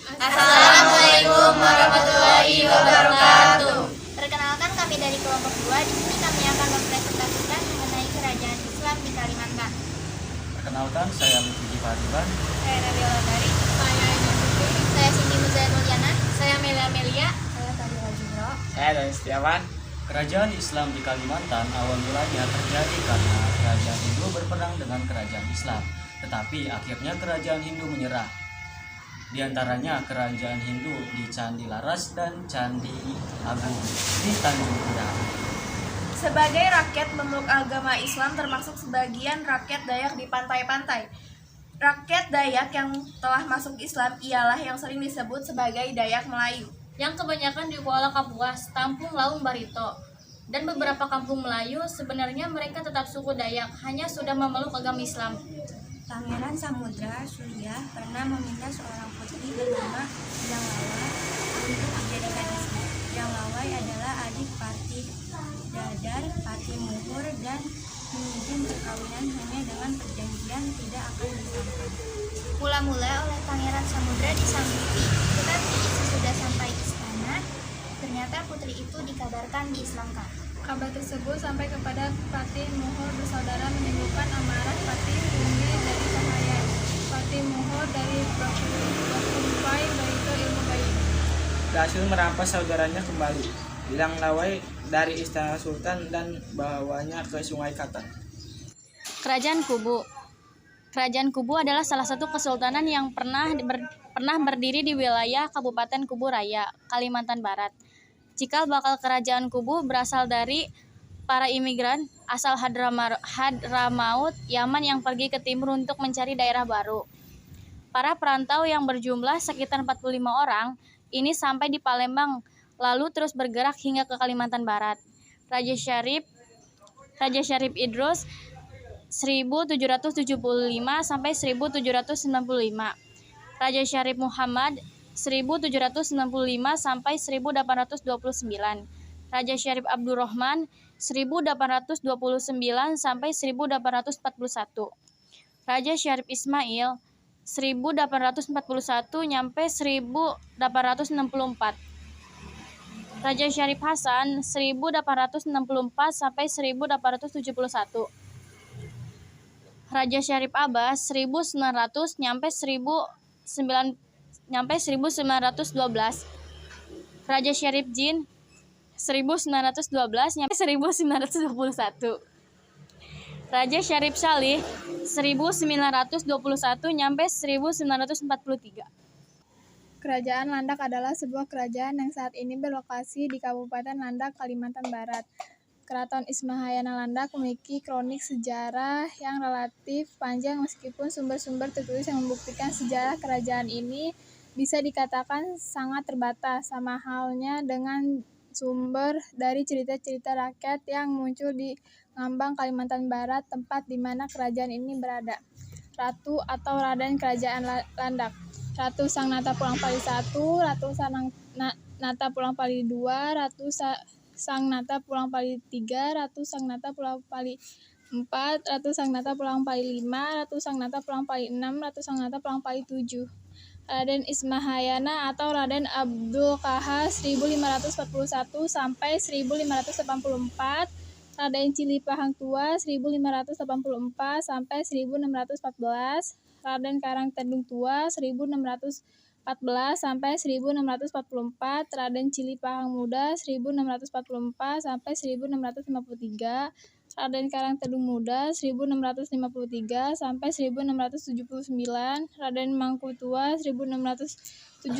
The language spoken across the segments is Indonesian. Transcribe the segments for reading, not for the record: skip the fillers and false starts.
Assalamualaikum warahmatullahi wabarakatuh. Perkenalkan, kami dari kelompok 2. Di sini kami akan mempresentasikan mengenai kerajaan Islam di Kalimantan. Perkenalkan, saya Mufidi Fariban. Saya Nabila Dari. Saya Aina Putri. Saya Cindy Muzayat Mulyana. Saya Melia Melia. Saya Fadila Jumro. Saya Doni Setiawan. Kerajaan Islam di Kalimantan awal mulanya terjadi karena kerajaan Hindu berperang dengan kerajaan Islam. Tetapi akhirnya kerajaan Hindu menyerah. Di antaranya kerajaan Hindu di Candi Laras dan Candi Agung di Tanjung Kuda. Sebagai rakyat memeluk agama Islam termasuk sebagian rakyat Dayak di pantai-pantai. Rakyat Dayak yang telah masuk Islam ialah yang sering disebut sebagai Dayak Melayu, Yang kebanyakan di Kuala Kapuas, Tampung Laung Barito, dan beberapa kampung Melayu. Sebenarnya mereka tetap suku Dayak, hanya sudah memeluk agama Islam. Pangeran Samudra Surya pernah meminta seorang putri bernama Janglawai untuk dijadikan istri. Janglawai adalah adik Pati Dadar, Pati Muhur, dan memimpin perkawinan hanya dengan perjanjian tidak akan disampai. Mula-mula oleh Pangeran Samudra disanggupi, tetapi sesudah sampai istana, ternyata putri itu dikabarkan diislamkan. Kabar tersebut sampai kepada Patih Muhur bersaudara menimbulkan amarah. Patih Bumi dari Cahaya, Patih Muhur dari Bakumpai Barito ilmu bayi. Berhasil merampas saudaranya kembali. Bilang Lawai dari istana sultan dan bawanya ke Sungai Katan. Kerajaan Kubu. Kerajaan Kubu adalah salah satu kesultanan yang pernah berdiri di wilayah Kabupaten Kubu Raya, Kalimantan Barat. Cikal bakal kerajaan Kubu berasal dari para imigran asal Hadramaut, Yaman yang pergi ke timur untuk mencari daerah baru. Para perantau yang berjumlah sekitar 45 orang ini sampai di Palembang, lalu terus bergerak hingga ke Kalimantan Barat. Raja Syarif Idrus 1775 sampai 1795. Raja Syarif Muhammad 1765 sampai 1829. Raja Syarif Abdurrahman 1829 sampai 1841. Raja Syarif Ismail 1841 nyampe 1864. Raja Syarif Hasan 1864 sampai 1871. Raja Syarif Abbas 1900 nyampe 1912. Raja Syarif Jin 1912 nyampe 1921. Raja Syarif Salih 1921 nyampe 1943. Kerajaan Landak adalah sebuah kerajaan yang saat ini berlokasi di Kabupaten Landak, Kalimantan Barat. Keraton Ismahayana Landak memiliki kronik sejarah yang relatif panjang, meskipun sumber-sumber tertulis yang membuktikan sejarah kerajaan ini bisa dikatakan sangat terbatas, sama halnya dengan sumber dari cerita-cerita rakyat yang muncul di Ngambang, Kalimantan Barat, tempat di mana kerajaan ini berada. Ratu atau Raden Kerajaan Landak. Ratu Sang Nata Pulang-Pali I, Ratu Sang Nata Pulang-Pali II, Ratu Sang Nata Pulang-Pali III, Ratu Sang Nata Pulang-Pali IV, Ratu Sang Nata Pulang-Pali V, Ratu Sang Nata Pulang-Pali VI, Ratu Sang Nata Pulang-Pali VII. Raden Ismahayana atau Raden Abdul Kahar 1541 sampai 1584, Raden Cilipahang Tua 1584 sampai 1614, Raden Karangtedung Tua 1614 sampai 1644, Raden Cilipahang Muda 1644 sampai 1653, Raden Karangtedung Muda 1653 sampai 1679, Raden Mangku Tua 1679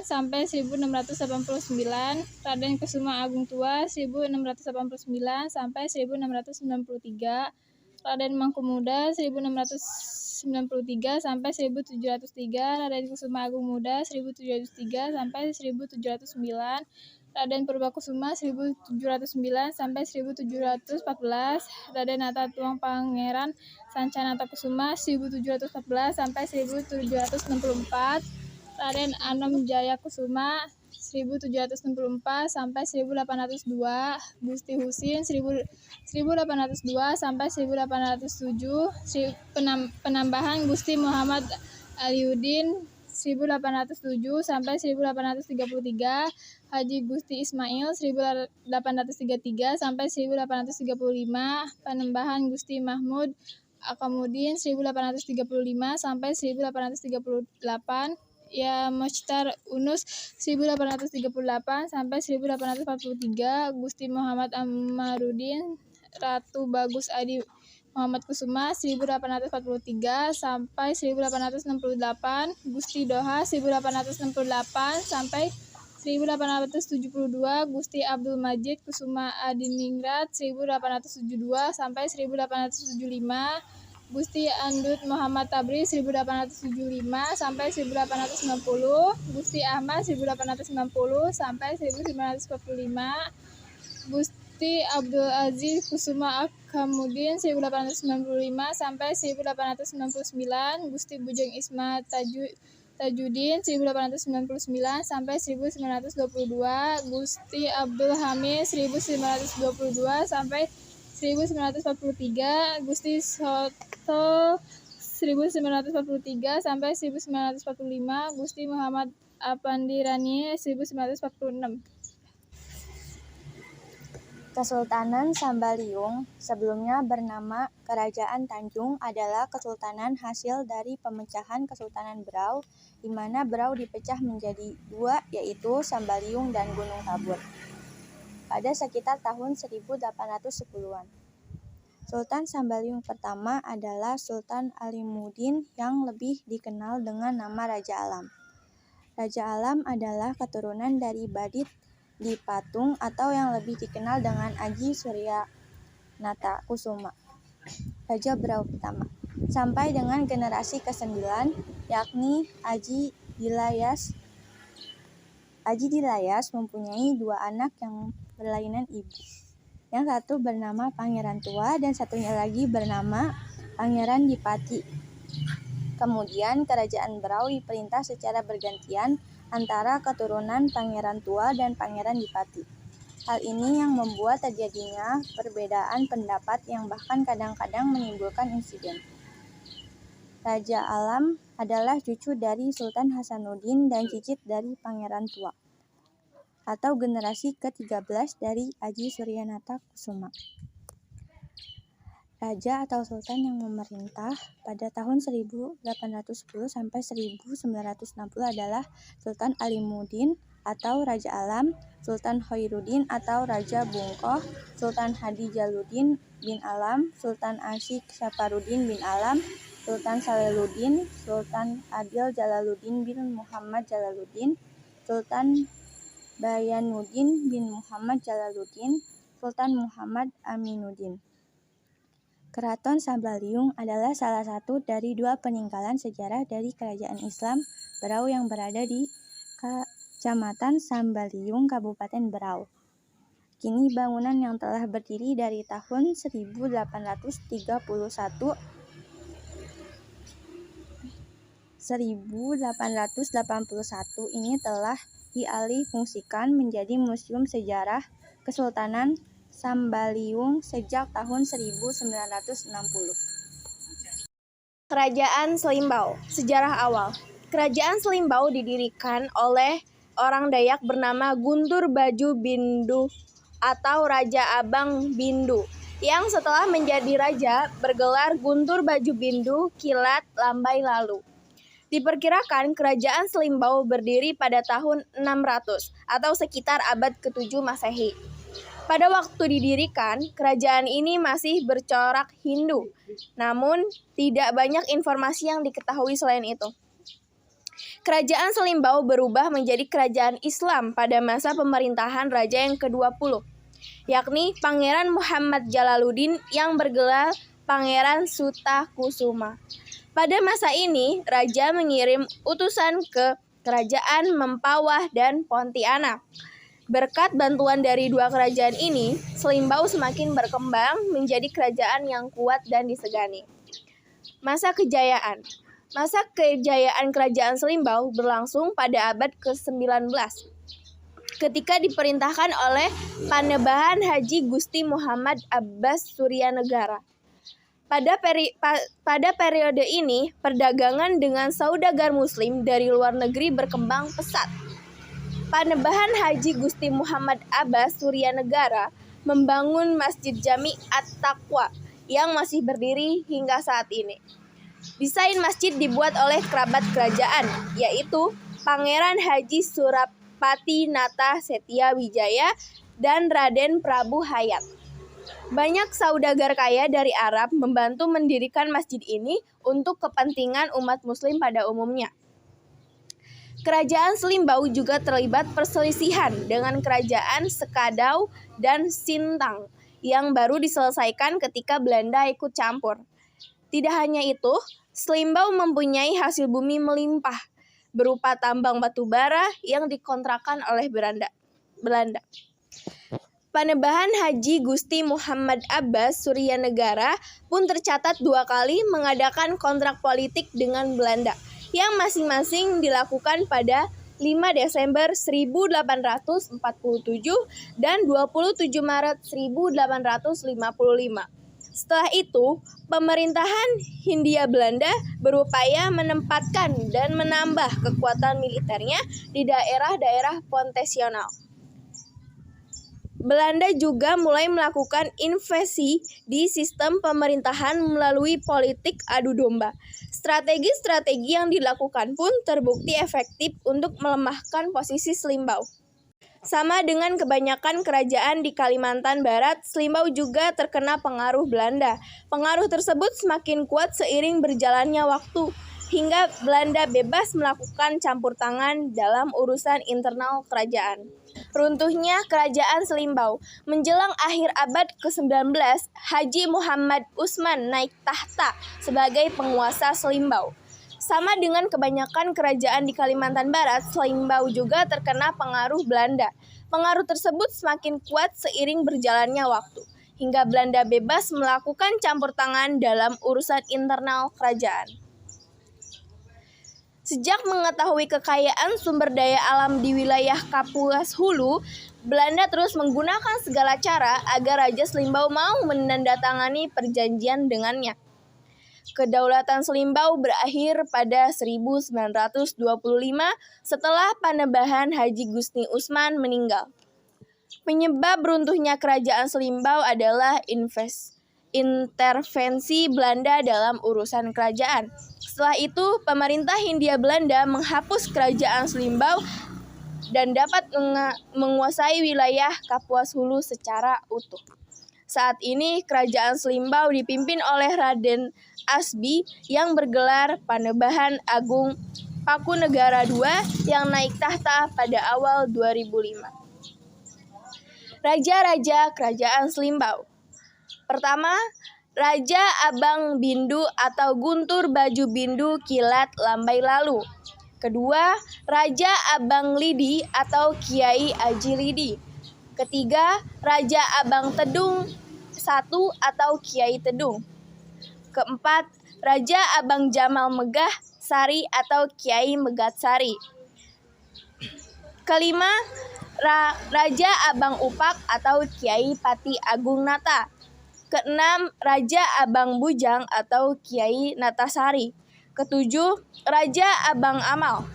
sampai 1689, Raden Kusuma Agung Tua 1689 sampai 1693, Raden Mangku Muda 1693 sampai 1703, Raden Kusuma Agung Muda 1703 sampai 1709, Raden Purbakusuma 1709 sampai 1714, Raden Nata Tuang Pangeran Sancanata Kusuma 1714 sampai 1764, Raden Anom Jaya Kusuma 1764 sampai 1802, Gusti Husin 1802 sampai 1807, penambahan Gusti Muhammad Aliuddin 1807 sampai 1833, Haji Gusti Ismail 1833 sampai 1835, Panembahan Gusti Mahmud Akamuddin 1835 sampai 1838, Ya Mochtar Unus 1838 sampai 1843, Gusti Muhammad Amaruddin Ratu Bagus Adi Muhammad Kusuma 1843 sampai 1868, Gusti Doha 1868 sampai 1872, Gusti Abdul Majid Kusuma Adiningrat 1872 sampai 1875, Gusti Andut Muhammad Tabris 1875 sampai 1890, Gusti Ahmad 1890 sampai 1945, Gusti Abdul Aziz Kusuma Akamuddin 1895 sampai 1899, Gusti Bujeng Isma Tajuddin 1899 sampai 1922, Gusti Abdul Hamid 1922 sampai 1943, Gusti Soto 1943 sampai 1945, Gusti Muhammad Apandi Rani 1946. Kesultanan Sambaliung, sebelumnya bernama Kerajaan Tanjung, adalah kesultanan hasil dari pemecahan Kesultanan Berau, di mana Berau dipecah menjadi dua, yaitu Sambaliung dan Gunung Tabur, pada sekitar tahun 1810-an. Sultan Sambaliung pertama adalah Sultan Alimuddin yang lebih dikenal dengan nama Raja Alam. Raja Alam adalah keturunan dari Badit di Patung atau yang lebih dikenal dengan Aji Suryanata Kusuma, Raja Berau pertama, sampai dengan generasi ke-9, yakni Aji Dilayas mempunyai dua anak yang berlainan ibu. Yang satu bernama Pangeran Tua dan satunya lagi bernama Pangeran Dipati. Kemudian Kerajaan Berau diperintah secara bergantian antara keturunan Pangeran Tua dan Pangeran Dipati. Hal ini yang membuat terjadinya perbedaan pendapat yang bahkan kadang-kadang menimbulkan insiden. Raja Alam adalah cucu dari Sultan Hasanuddin dan cicit dari Pangeran Tua, atau generasi ke-13 dari Aji Suryanata Kusuma. Raja atau Sultan yang memerintah pada tahun 1810 sampai 1960 adalah Sultan Alimuddin atau Raja Alam, Sultan Khairuddin atau Raja Bungkoh, Sultan Hadi Jaluddin bin Alam, Sultan Asyik Saparuddin bin Alam, Sultan Saleluddin, Sultan Adil Jalaluddin bin Muhammad Jalaluddin, Sultan Bayanuddin bin Muhammad Jalaluddin, Sultan Muhammad Aminuddin. Keraton Sambaliung adalah salah satu dari dua peninggalan sejarah dari Kerajaan Islam Berau yang berada di Kecamatan Sambaliung, Kabupaten Berau. Kini bangunan yang telah berdiri dari tahun 1881 ini telah dialihfungsikan menjadi Museum Sejarah Kesultanan Sambaliung sejak tahun 1960. Kerajaan Selimbau. Sejarah awal. Kerajaan Selimbau didirikan oleh orang Dayak bernama Guntur Baju Bindu atau Raja Abang Bindu, yang setelah menjadi raja bergelar Guntur Baju Bindu Kilat Lambai Lalu. Diperkirakan kerajaan Selimbau berdiri pada tahun 600 atau sekitar abad ke-7 Masehi. Pada waktu didirikan, kerajaan ini masih bercorak Hindu, namun tidak banyak informasi yang diketahui selain itu. Kerajaan Selimbau berubah menjadi kerajaan Islam pada masa pemerintahan raja yang ke-20, yakni Pangeran Muhammad Jalaluddin yang bergelar Pangeran Sutakusuma. Pada masa ini, raja mengirim utusan ke kerajaan Mempawah dan Pontianak. Berkat bantuan dari dua kerajaan ini, Selimbau semakin berkembang menjadi kerajaan yang kuat dan disegani. Masa kejayaan. Masa kejayaan kerajaan Selimbau berlangsung pada abad ke-19, ketika diperintahkan oleh Panembahan Haji Gusti Muhammad Abbas Suryanegara. Pada periode ini, perdagangan dengan saudagar muslim dari luar negeri berkembang pesat. Panembahan Haji Gusti Muhammad Abbas Suryanegara membangun Masjid Jami At-Taqwa yang masih berdiri hingga saat ini. Desain masjid dibuat oleh kerabat kerajaan, yaitu Pangeran Haji Surapati Nata Setia Wijaya dan Raden Prabu Hayat. Banyak saudagar kaya dari Arab membantu mendirikan masjid ini untuk kepentingan umat muslim pada umumnya. Kerajaan Slimbau juga terlibat perselisihan dengan kerajaan Sekadau dan Sintang yang baru diselesaikan ketika Belanda ikut campur. Tidak hanya itu, Slimbau mempunyai hasil bumi melimpah berupa tambang batu bara yang dikontrakkan oleh Belanda. Panembahan Haji Gusti Muhammad Abbas Suryanegara pun tercatat 2 kali mengadakan kontrak politik dengan Belanda yang masing-masing dilakukan pada 5 Desember 1847 dan 27 Maret 1855. Setelah itu, pemerintahan Hindia Belanda berupaya menempatkan dan menambah kekuatan militernya di daerah-daerah konvensional. Belanda juga mulai melakukan invasi di sistem pemerintahan melalui politik adu domba. Strategi-strategi yang dilakukan pun terbukti efektif untuk melemahkan posisi Slimbau. Sama dengan kebanyakan kerajaan di Kalimantan Barat, Slimbau juga terkena pengaruh Belanda. Pengaruh tersebut semakin kuat seiring berjalannya waktu, hingga Belanda bebas melakukan campur tangan dalam urusan internal kerajaan. Runtuhnya kerajaan Slimbau. Menjelang akhir abad ke-19, Haji Muhammad Usman naik tahta sebagai penguasa Slimbau. Sama dengan kebanyakan kerajaan di Kalimantan Barat, Slimbau juga terkena pengaruh Belanda. Pengaruh tersebut semakin kuat seiring berjalannya waktu, hingga Belanda bebas melakukan campur tangan dalam urusan internal kerajaan. Sejak mengetahui kekayaan sumber daya alam di wilayah Kapuas Hulu, Belanda terus menggunakan segala cara agar Raja Slimbau mau menandatangani perjanjian dengannya. Kedaulatan Slimbau berakhir pada 1925 setelah Panembahan Haji Gusti Usman meninggal. Penyebab runtuhnya kerajaan Slimbau adalah intervensi Belanda dalam urusan kerajaan. Setelah itu, pemerintah Hindia Belanda menghapus kerajaan Slimbau dan dapat menguasai wilayah Kapuas Hulu secara utuh. Saat ini, kerajaan Slimbau dipimpin oleh Raden Asbi yang bergelar Panembahan Agung Pakunegara II yang naik tahta pada awal 2005. Raja-raja kerajaan Slimbau. Pertama, Raja Abang Bindu atau Guntur Baju Bindu Kilat Lambai Lalu. Kedua, Raja Abang Lidi atau Kiai Aji Lidi. Ketiga, Raja Abang Tedung I atau Kiai Tedung. Keempat, Raja Abang Jamal Megah Sari atau Kiai Megat Sari. Kelima, Raja Abang Upak atau Kiai Pati Agung Nata. Keenam, Raja Abang Bujang atau Kiai Natasari. Ketujuh, Raja Abang Amal.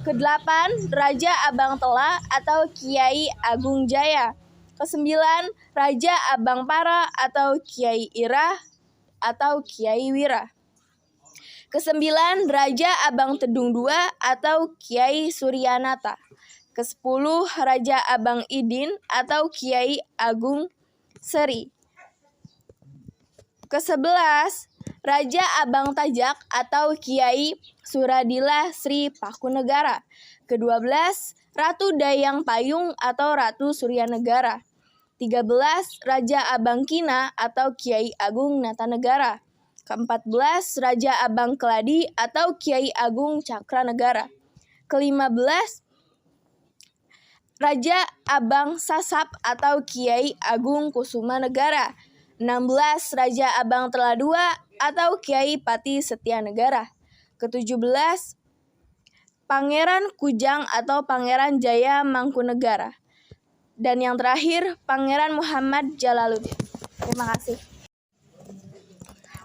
Kedelapan, Raja Abang Tela atau Kiai Agung Jaya. Kesembilan, Raja Abang Para atau Kiai Irah atau Kiai Wira. Kesembilan, Raja Abang Tedung II atau Kiai Suryanata. Kesepuluh, Raja Abang Idin atau Kiai Agung Seri. Ke-11, Raja Abang Tajak atau Kiai Suradila Sri Pakunegara. Ke-12, Ratu Dayang Payung atau Ratu Suryanegara. 13, Raja Abang Kina atau Kiai Agung Natanegara. Ke-14, Raja Abang Keladi atau Kiai Agung Cakranegara. Ke-15, Raja Abang Sasap atau Kiai Agung Kusumanegara. 16, Raja Abang Tela II atau Kiai Pati Setianegara. Ke-17, Pangeran Kujang atau Pangeran Jaya Mangkunegara. Dan yang terakhir, Pangeran Muhammad Jalaluddin. Terima kasih.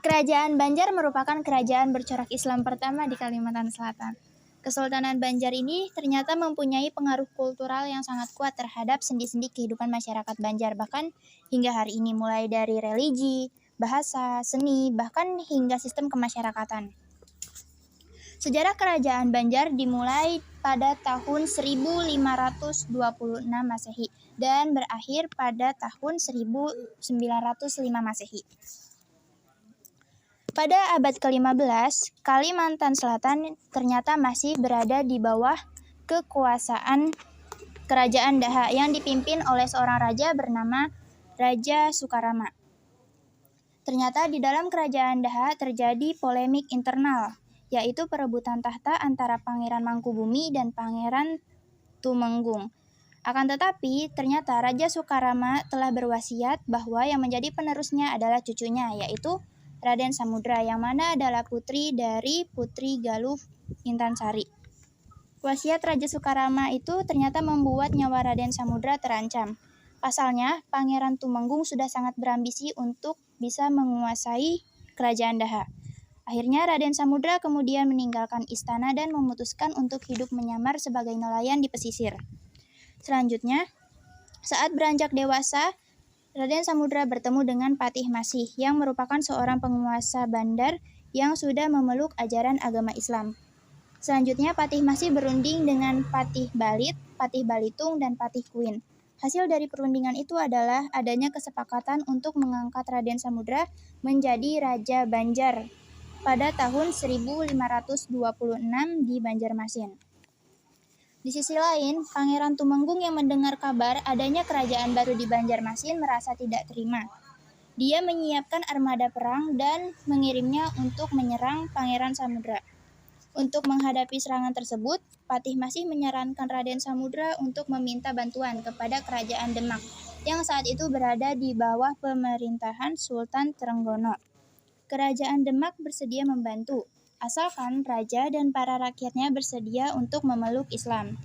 Kerajaan Banjar merupakan kerajaan bercorak Islam pertama di Kalimantan Selatan. Kesultanan Banjar ini ternyata mempunyai pengaruh kultural yang sangat kuat terhadap sendi-sendi kehidupan masyarakat Banjar, bahkan hingga hari ini, mulai dari religi, bahasa, seni, bahkan hingga sistem kemasyarakatan. Sejarah Kerajaan Banjar dimulai pada tahun 1526 Masehi dan berakhir pada tahun 1905 Masehi. Pada abad ke-15, Kalimantan Selatan ternyata masih berada di bawah kekuasaan Kerajaan Daha yang dipimpin oleh seorang raja bernama Raja Sukarama. Ternyata di dalam Kerajaan Daha terjadi polemik internal, yaitu perebutan tahta antara Pangeran Mangkubumi dan Pangeran Tumenggung. Akan tetapi, ternyata Raja Sukarama telah berwasiat bahwa yang menjadi penerusnya adalah cucunya, yaitu Raden Samudra, yang mana adalah putri dari Putri Galuh Intansari. Wasiat Raja Sukarama itu ternyata membuat nyawa Raden Samudra terancam. Pasalnya, Pangeran Tumenggung sudah sangat berambisi untuk bisa menguasai Kerajaan Daha. Akhirnya Raden Samudra kemudian meninggalkan istana dan memutuskan untuk hidup menyamar sebagai nelayan di pesisir. Selanjutnya, saat beranjak dewasa, Raden Samudra bertemu dengan Patih Masih yang merupakan seorang penguasa bandar yang sudah memeluk ajaran agama Islam. Selanjutnya Patih Masih berunding dengan Patih Balit, Patih Balitung, dan Patih Kuin. Hasil dari perundingan itu adalah adanya kesepakatan untuk mengangkat Raden Samudra menjadi Raja Banjar pada tahun 1526 di Banjarmasin. Di sisi lain, Pangeran Tumenggung yang mendengar kabar adanya kerajaan baru di Banjarmasin merasa tidak terima. Dia menyiapkan armada perang dan mengirimnya untuk menyerang Pangeran Samudra. Untuk menghadapi serangan tersebut, Patih Masih menyarankan Raden Samudra untuk meminta bantuan kepada Kerajaan Demak yang saat itu berada di bawah pemerintahan Sultan Trenggono. Kerajaan Demak bersedia membantu, asalkan raja dan para rakyatnya bersedia untuk memeluk Islam.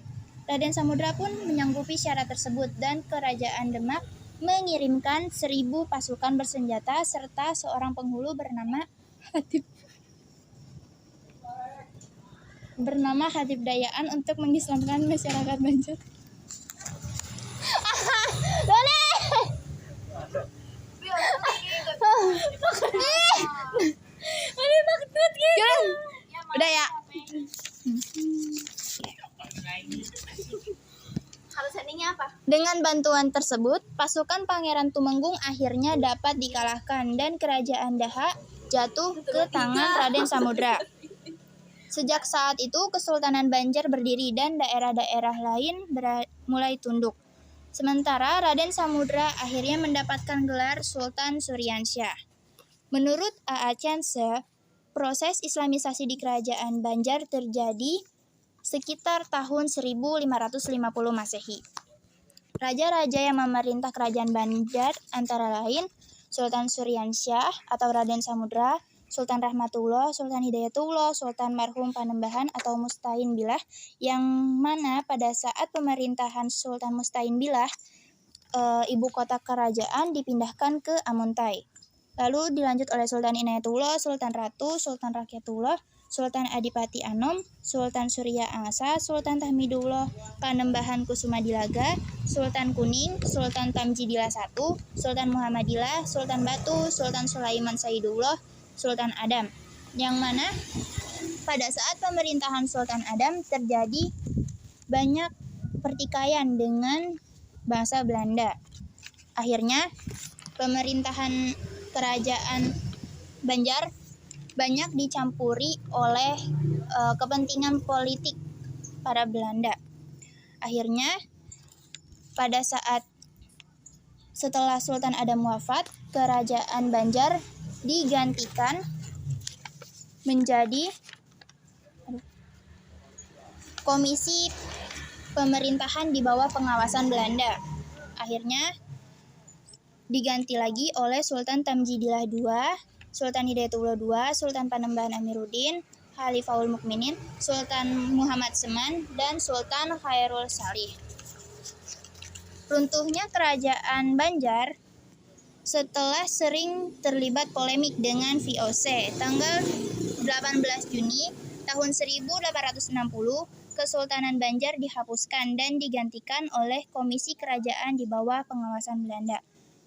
Raden Samudra pun menyanggupi syarat tersebut dan Kerajaan Demak mengirimkan 1.000 pasukan bersenjata serta seorang penghulu bernama Hatib Dayaan untuk mengislamkan masyarakat Banjar. Udah ya. Dengan bantuan tersebut, pasukan Pangeran Tumenggung akhirnya dapat dikalahkan dan Kerajaan Daha jatuh ke tangan Raden Samudra. Sejak saat itu, Kesultanan Banjar berdiri dan daerah-daerah lain mulai tunduk. Sementara Raden Samudra akhirnya mendapatkan gelar Sultan Suryansyah. Menurut A.A. Chance, proses Islamisasi di Kerajaan Banjar terjadi sekitar tahun 1550 Masehi. Raja-raja yang memerintah Kerajaan Banjar antara lain Sultan Suryansyah atau Raden Samudra, Sultan Rahmatullah, Sultan Hidayatullah, Sultan Marhum Panembahan atau Mustain Billah, yang mana pada saat pemerintahan Sultan Mustain Billah, ibu kota kerajaan dipindahkan ke Amuntai. Lalu dilanjut oleh Sultan Inayatullah, Sultan Ratu, Sultan Rakyatullah, Sultan Adipati Anom, Sultan Surya Angsa, Sultan Tahmidullah Panembahan Kusumadilaga, Sultan Kuning, Sultan Tamjidillah I, Sultan Muhammadillah, Sultan Batu, Sultan Sulaiman Saidullah, Sultan Adam, yang mana pada saat pemerintahan Sultan Adam terjadi banyak pertikaian dengan bangsa Belanda. Akhirnya pemerintahan Kerajaan Banjar banyak dicampuri oleh kepentingan politik para Belanda. Akhirnya pada saat setelah Sultan Adam wafat, Kerajaan Banjar digantikan menjadi komisi pemerintahan di bawah pengawasan Belanda. Akhirnya diganti lagi oleh Sultan Tamjidillah II, Sultan Hidayatullah II, Sultan Panembahan Amiruddin, Khalifaul Mukminin, Sultan Muhammad Seman, dan Sultan Khairul Salih. Runtuhnya Kerajaan Banjar setelah sering terlibat polemik dengan VOC. Tanggal 18 Juni tahun 1860, Kesultanan Banjar dihapuskan dan digantikan oleh Komisi Kerajaan di bawah pengawasan Belanda.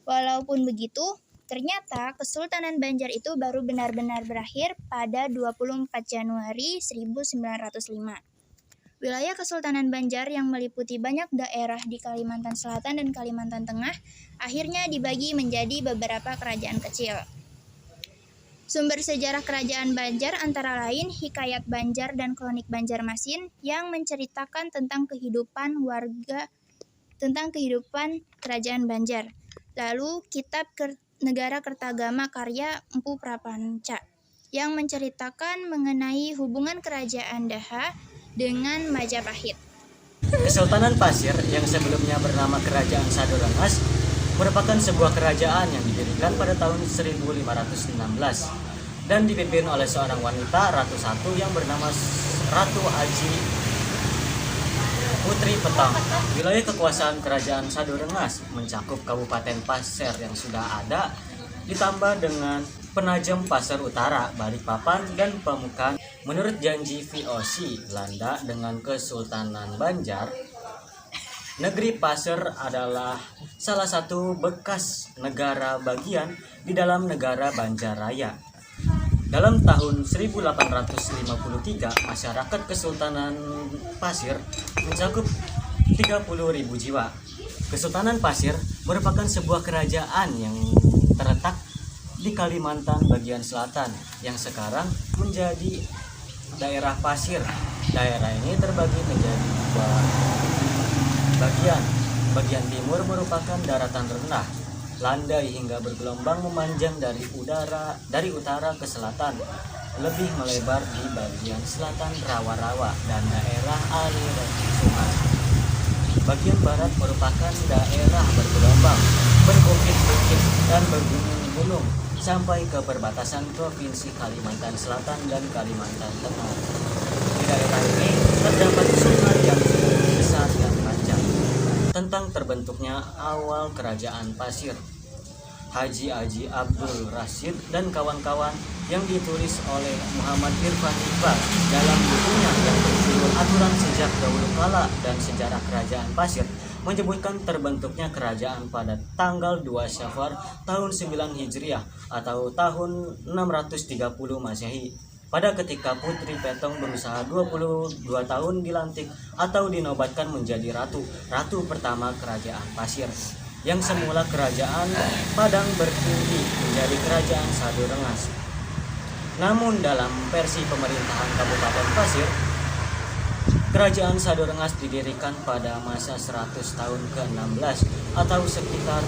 Walaupun begitu, ternyata Kesultanan Banjar itu baru benar-benar berakhir pada 24 Januari 1905. Wilayah Kesultanan Banjar yang meliputi banyak daerah di Kalimantan Selatan dan Kalimantan Tengah akhirnya dibagi menjadi beberapa kerajaan kecil. Sumber sejarah Kerajaan Banjar antara lain Hikayat Banjar dan Kronik Banjarmasin yang menceritakan tentang kehidupan Kerajaan Banjar. Lalu Kitab Negara Kertagama karya Empu Prapanca yang menceritakan mengenai hubungan Kerajaan Daha dengan Majapahit. Kesultanan Pasir yang sebelumnya bernama Kerajaan Sadorengas merupakan sebuah kerajaan yang didirikan pada tahun 1516 dan dipimpin oleh seorang wanita Ratu Satu yang bernama Ratu Aji Putri Petang. Wilayah kekuasaan Kerajaan Sadorengas mencakup Kabupaten Pasir yang sudah ada, ditambah dengan Penajam Pasir Utara, Balikpapan, dan Pamukan. Menurut janji VOC Belanda dengan Kesultanan Banjar, negeri Pasir adalah salah satu bekas negara bagian di dalam negara Banjarraya. Dalam tahun 1853, masyarakat Kesultanan Pasir mencakup 30.000 jiwa. Kesultanan Pasir merupakan sebuah kerajaan yang terletak di Kalimantan bagian selatan yang sekarang menjadi daerah Pasir. Daerah ini terbagi menjadi dua bagian. Bagian timur merupakan daratan rendah, landai hingga bergelombang memanjang dari utara ke selatan, lebih melebar di bagian selatan rawa-rawa dan daerah aliran sungai. Bagian barat merupakan daerah bergelombang, berbukit-bukit dan bergunung-gunung sampai ke perbatasan Provinsi Kalimantan Selatan dan Kalimantan Tengah. Di daerah ini terdapat sungai yang besar dan panjang. Tentang terbentuknya awal Kerajaan Pasir, Haji Aji Abdul Rashid dan kawan-kawan yang ditulis oleh Muhammad Irfan Iqbal dalam bukunya yang berjudul Aturan Sejak Dahulu Kala dan Sejarah Kerajaan Pasir menyebutkan terbentuknya kerajaan pada tanggal 2 Syawal tahun 9 Hijriah atau tahun 630 Masehi. Pada ketika Putri Petong berusaha 22 tahun dilantik atau dinobatkan menjadi ratu pertama Kerajaan Pasir. Yang semula Kerajaan Padang bertinggi menjadi Kerajaan Sadorengas. Namun dalam versi pemerintahan Kabupaten Pasir, Kerajaan Sadorengas didirikan pada masa 100 tahun ke-16 atau sekitar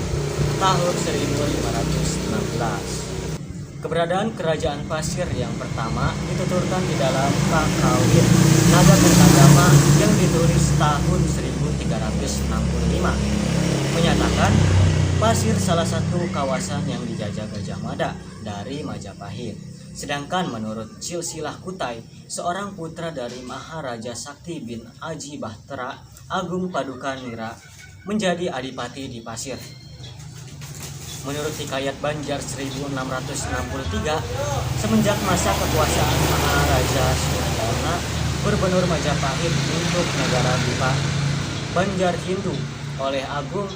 tahun 1516. Keberadaan Kerajaan Pasir yang pertama dituturkan di dalam Kakawin Naga Kertagama yang ditulis tahun 1365, menyatakan Pasir salah satu kawasan yang dijajah Gajah Mada dari Majapahit. Sedangkan menurut Silsilah Kutai, seorang putra dari Maharaja Sakti bin Aji Bahtera Agung Paduka Nira menjadi adipati di Pasir. Menurut Hikayat Banjar 1663, semenjak masa kekuasaan Maharaja Suryana Gubernur Majapahit untuk negara Dipa Banjar Hindu oleh Agung,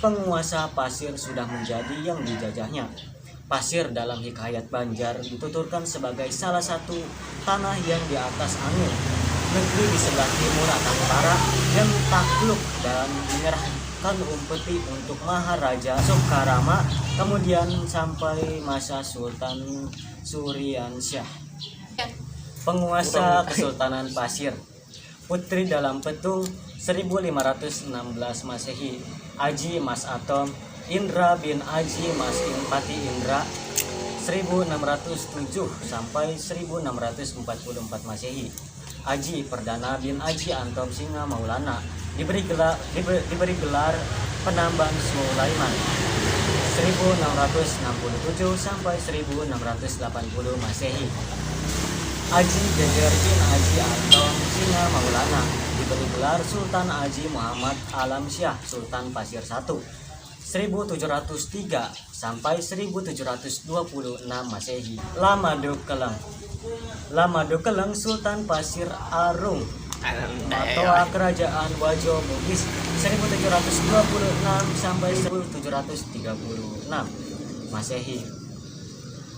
penguasa Pasir sudah menjadi yang dijajahnya. Pasir dalam Hikayat Banjar dituturkan sebagai salah satu tanah yang di atas angin, negeri di sebelah timur atau utara yang takluk dan menyerahkan umpeti untuk Maharaja Soekarama, kemudian sampai masa Sultan Suryansyah. Penguasa Kesultanan Pasir, Putri dalam Petung 1516 Masehi, Aji Mas Atom Indra bin Aji Mas Pati Indra 1607 sampai 1644 Masehi. Aji Perdana bin Aji Antom Singa Maulana diberi gelar Penamban Sulaiman 1667 sampai 1680 Masehi. Aji Geger bin Aji Antom Singa Maulana diberi gelar Sultan Aji Muhammad Alamsyah Sultan Pasir I 1703 sampai 1726 Masehi. Lamadokeleng Sultan Pasir Arung atau Kerajaan Wajo Bugis 1726 sampai 1736 Masehi.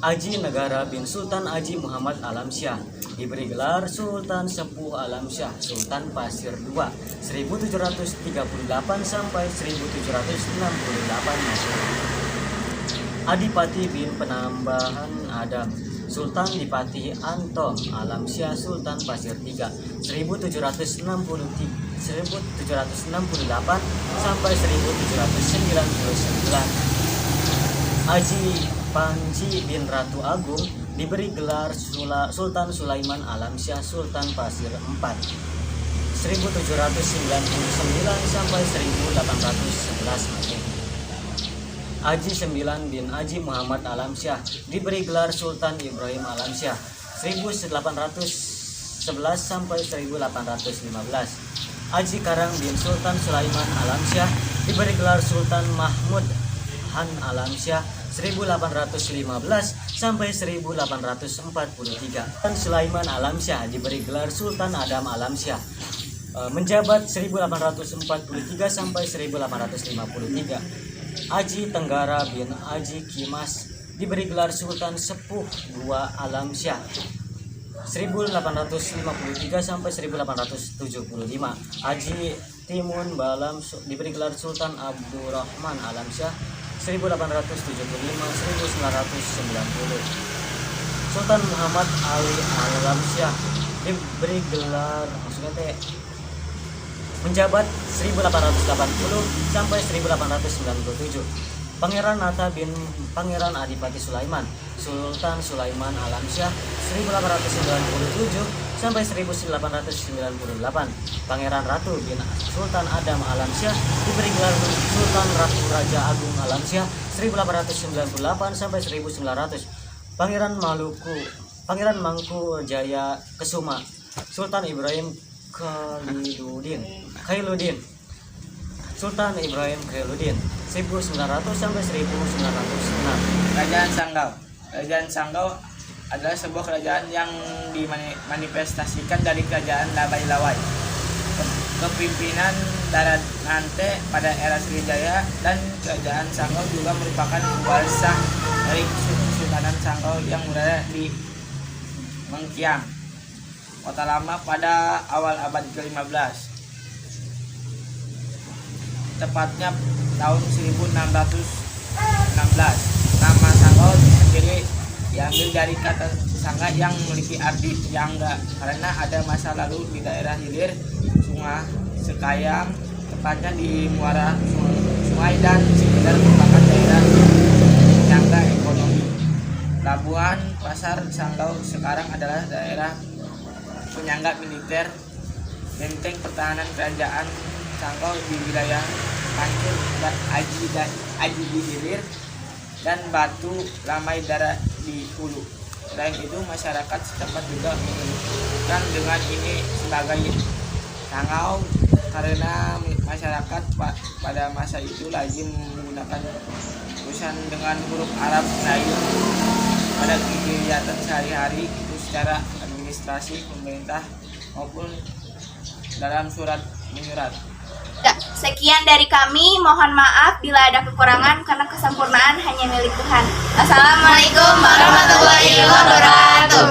Aji Negara bin Sultan Aji Muhammad Alamsyah diberi gelar Sultan Sepuh Alamsyah Sultan Pasir II 1738 sampai 1768 Masehi. Adipati bin Penambahan Adam Sultan Dipati Antom Alamsyah Sultan Pasir III 1768 sampai 1799. Aji Panji bin Ratu Agung diberi gelar Sultan Sulaiman Alamsyah Sultan Pasir IV 1799 sampai 1811 Masehi. Aji Sembilan bin Aji Muhammad Alamsyah diberi gelar Sultan Ibrahim Alamsyah 1811 sampai 1815. Aji Karang bin Sultan Sulaiman Alamsyah diberi gelar Sultan Mahmud Han Alamsyah 1815 sampai 1843. Dan Sulaiman Alamsyah diberi gelar Sultan Adam Alamsyah menjabat 1843 sampai 1853. Aji Tenggara bin Aji Kimas diberi gelar Sultan Sepuh II Alamsyah 1853 sampai 1875. Aji Timun Balam diberi gelar Sultan Abdurrahman Alamsyah 1875-1990. Sultan Muhammad Ali Alamsyah diberi gelar menjabat 1880 sampai 1897. Pangeran Nata bin Pangeran Adipati Sulaiman Sultan Sulaiman Alamsyah 1897 sampai 1898. Pangeran Ratu bin Sultan Adam Alamsyah diberi gelar Sultan Ratu Raja Agung Alamsyah 1898 sampai 1900. Pangeran Mangku Jaya Kesuma Sultan Ibrahim Khairuddin Sultan Ibrahim Khairuddin 1900 sampai 1906. Kerajaan Sanggau adalah sebuah kerajaan yang dimanifestasikan dari kerajaan Lawai. Kepimpinan Daranante pada era Sriwijaya dan kerajaan Sanggau juga merupakan warisah dari Kesultanan Sanggau yang berada di Mengkiang, Kota Lama pada awal abad ke-15. Tepatnya tahun 1616. Nama Sanggau sendiri diambil dari kata sangga yang memiliki arti penyangga karena ada masa lalu di daerah hilir Sungai Sekayang, tepatnya di muara sungai dan sekitar merupakan daerah penyangga ekonomi. Labuhan Pasar Sanggau sekarang adalah daerah penyangga militer. Benteng pertahanan kerajaan Sanggau di wilayah Pancur dan Aji di hilir dan Batu Lamai Dara di hulu. Selain itu masyarakat setempat juga menyebutkan dengan ini sebagai Sanggau karena masyarakat pada masa itu lazim menggunakan tulisan dengan huruf Arab Melayu pada kegiatan sehari-hari itu secara administrasi pemerintah maupun dalam surat menyurat. Sekian dari kami, mohon maaf bila ada kekurangan karena kesempurnaan hanya milik Tuhan. Assalamualaikum warahmatullahi wabarakatuh.